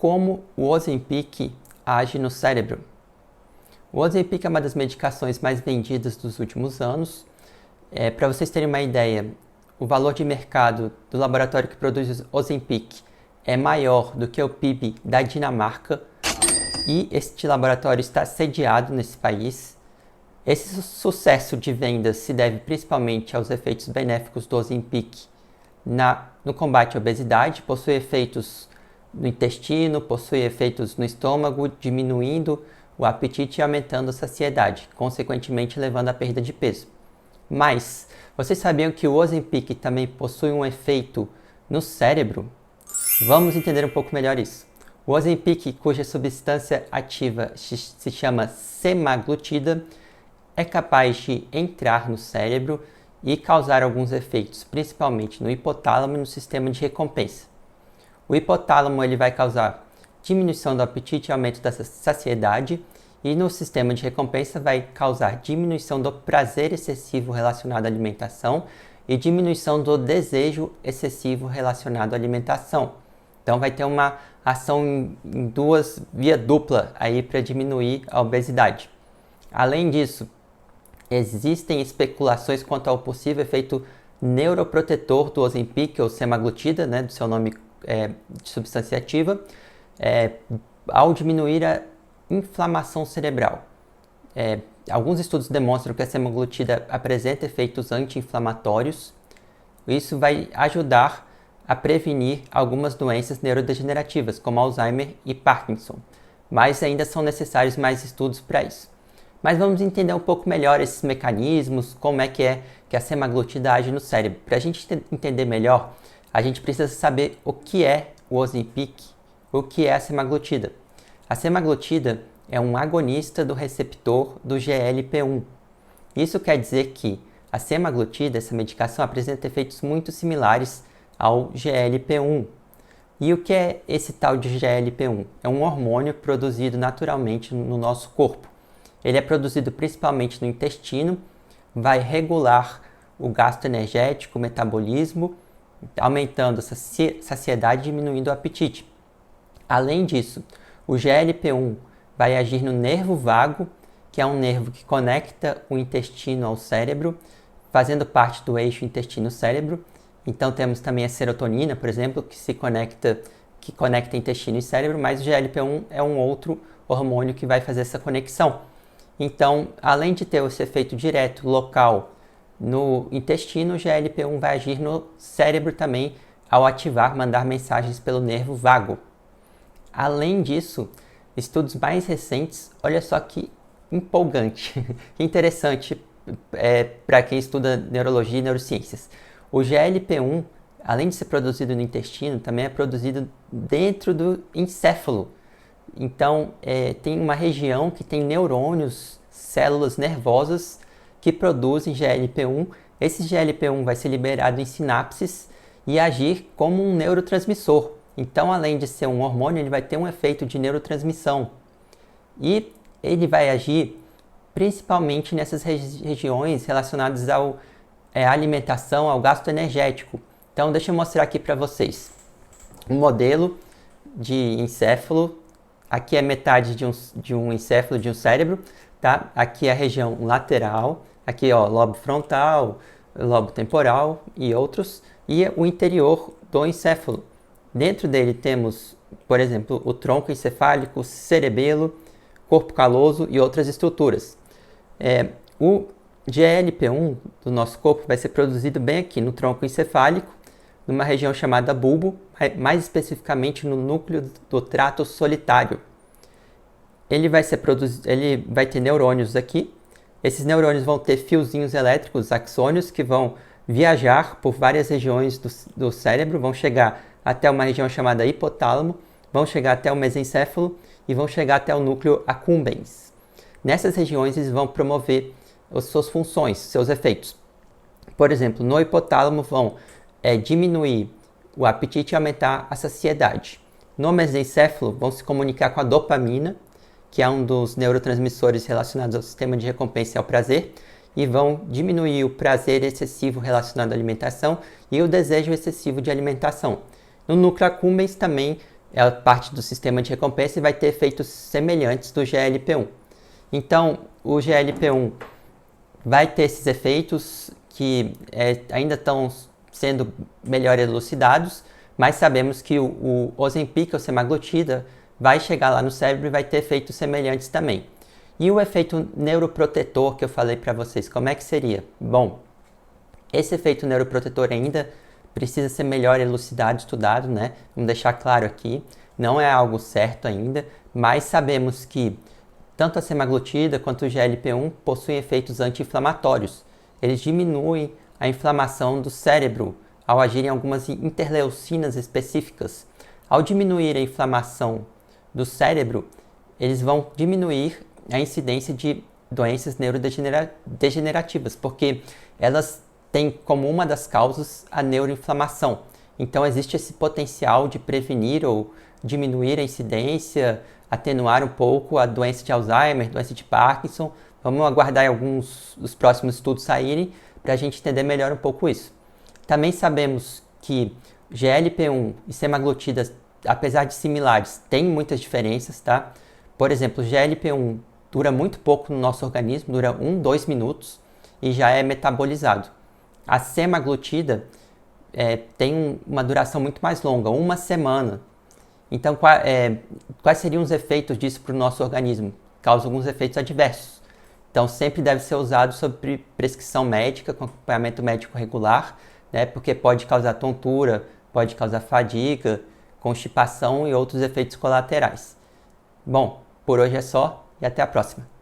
como o Ozempic age no cérebro. O Ozempic é uma das medicações mais vendidas dos últimos anos. Para vocês terem uma ideia, o valor de mercado do laboratório que produz o Ozempic é maior do que o PIB da Dinamarca e este laboratório está sediado nesse país. Esse sucesso de vendas se deve principalmente aos efeitos benéficos do Ozempic no combate à obesidade, possui efeitos no intestino, possui efeitos no estômago, diminuindo o apetite e aumentando a saciedade, consequentemente levando à perda de peso. Mas, vocês sabiam que o Ozempic também possui um efeito no cérebro? Vamos entender um pouco melhor isso. O Ozempic, cuja substância ativa se chama semaglutida, é capaz de entrar no cérebro e causar alguns efeitos, principalmente no hipotálamo e no sistema de recompensa. O hipotálamo ele vai causar diminuição do apetite e aumento da saciedade, e no sistema de recompensa vai causar diminuição do prazer excessivo relacionado à alimentação e diminuição do desejo excessivo relacionado à alimentação. Então vai ter uma ação em via dupla aí para diminuir a obesidade. Além disso, existem especulações quanto ao possível efeito neuroprotetor do Ozempic ou semaglutida, do seu nome de substância ativa, ao diminuir a inflamação cerebral. Alguns estudos demonstram que a semaglutida apresenta efeitos anti-inflamatórios. Isso vai ajudar a prevenir algumas doenças neurodegenerativas, como Alzheimer e Parkinson. Mas ainda são necessários mais estudos para isso. Mas vamos entender um pouco melhor esses mecanismos, como é que a semaglutida age no cérebro. Para a gente entender melhor, a gente precisa saber o que é o Ozempic, o que é a semaglutida. A semaglutida é um agonista do receptor do GLP-1. Isso quer dizer que a semaglutida, essa medicação, apresenta efeitos muito similares ao GLP-1. E o que é esse tal de GLP-1? É um hormônio produzido naturalmente no nosso corpo. Ele é produzido principalmente no intestino, vai regular o gasto energético, o metabolismo, aumentando a saciedade e diminuindo o apetite. Além disso, o GLP-1 vai agir no nervo vago, que é um nervo que conecta o intestino ao cérebro, fazendo parte do eixo intestino-cérebro. Então temos também a serotonina, por exemplo, que conecta intestino e cérebro, mas o GLP-1 é um outro hormônio que vai fazer essa conexão. Então, além de ter esse efeito direto local no intestino, o GLP-1 vai agir no cérebro também ao mandar mensagens pelo nervo vago. Além disso, estudos mais recentes, olha só que empolgante, que interessante para quem estuda neurologia e neurociências. O GLP-1, além de ser produzido no intestino, também é produzido dentro do encéfalo. Então, tem uma região que tem neurônios, células nervosas que produzem GLP-1. Esse GLP-1 vai ser liberado em sinapses e agir como um neurotransmissor. Então, além de ser um hormônio, ele vai ter um efeito de neurotransmissão. E ele vai agir principalmente nessas regiões relacionadas à alimentação, ao gasto energético. Então, deixa eu mostrar aqui para vocês um modelo de encéfalo. Aqui é metade de um encéfalo, de um cérebro, tá? Aqui é a região lateral, aqui lobo frontal, lobo temporal e outros, e o interior do encéfalo. Dentro dele temos, por exemplo, o tronco encefálico, cerebelo, corpo caloso e outras estruturas. O GLP-1 do nosso corpo vai ser produzido bem aqui no tronco encefálico, numa região chamada bulbo, mais especificamente no núcleo do trato solitário. Ele vai ter neurônios aqui. Esses neurônios vão ter fiozinhos elétricos, axônios, que vão viajar por várias regiões do cérebro, vão chegar até uma região chamada hipotálamo, vão chegar até o mesencéfalo e vão chegar até o núcleo accumbens. Nessas regiões eles vão promover as suas funções, seus efeitos. Por exemplo, no hipotálamo vão diminuir o apetite e aumentar a saciedade. No mesencéfalo vão se comunicar com a dopamina, que é um dos neurotransmissores relacionados ao sistema de recompensa e ao prazer, e vão diminuir o prazer excessivo relacionado à alimentação e o desejo excessivo de alimentação. No núcleo accumbens também é parte do sistema de recompensa e vai ter efeitos semelhantes do GLP-1. Então, o GLP-1 vai ter esses efeitos que ainda estão sendo melhor elucidados, mas sabemos que o Ozempic, ou semaglutida, vai chegar lá no cérebro e vai ter efeitos semelhantes também. E o efeito neuroprotetor que eu falei para vocês, como é que seria? Bom, esse efeito neuroprotetor ainda precisa ser melhor elucidado, estudado, né? Vamos deixar claro aqui, não é algo certo ainda, mas sabemos que tanto a semaglutida quanto o GLP-1 possuem efeitos anti-inflamatórios. Eles diminuem a inflamação do cérebro ao agirem algumas interleucinas específicas. Ao diminuir a inflamação do cérebro, eles vão diminuir a incidência de doenças neurodegenerativas, porque elas têm como uma das causas a neuroinflamação. Então existe esse potencial de prevenir ou diminuir a incidência, atenuar um pouco a doença de Alzheimer, doença de Parkinson. Vamos aguardar alguns dos próximos estudos saírem para a gente entender melhor um pouco isso. Também sabemos que GLP-1 e semaglutida, apesar de similares, têm muitas diferenças, tá? Por exemplo, o GLP-1 dura muito pouco no nosso organismo, dura 2 minutos e já é metabolizado. A semaglutida tem uma duração muito mais longa, 1 semana. Então, quais seriam os efeitos disso para o nosso organismo? Causa alguns efeitos adversos. Então, sempre deve ser usado sob prescrição médica, com acompanhamento médico regular, né? Porque pode causar tontura, pode causar fadiga, constipação e outros efeitos colaterais. Bom, por hoje é só e até a próxima.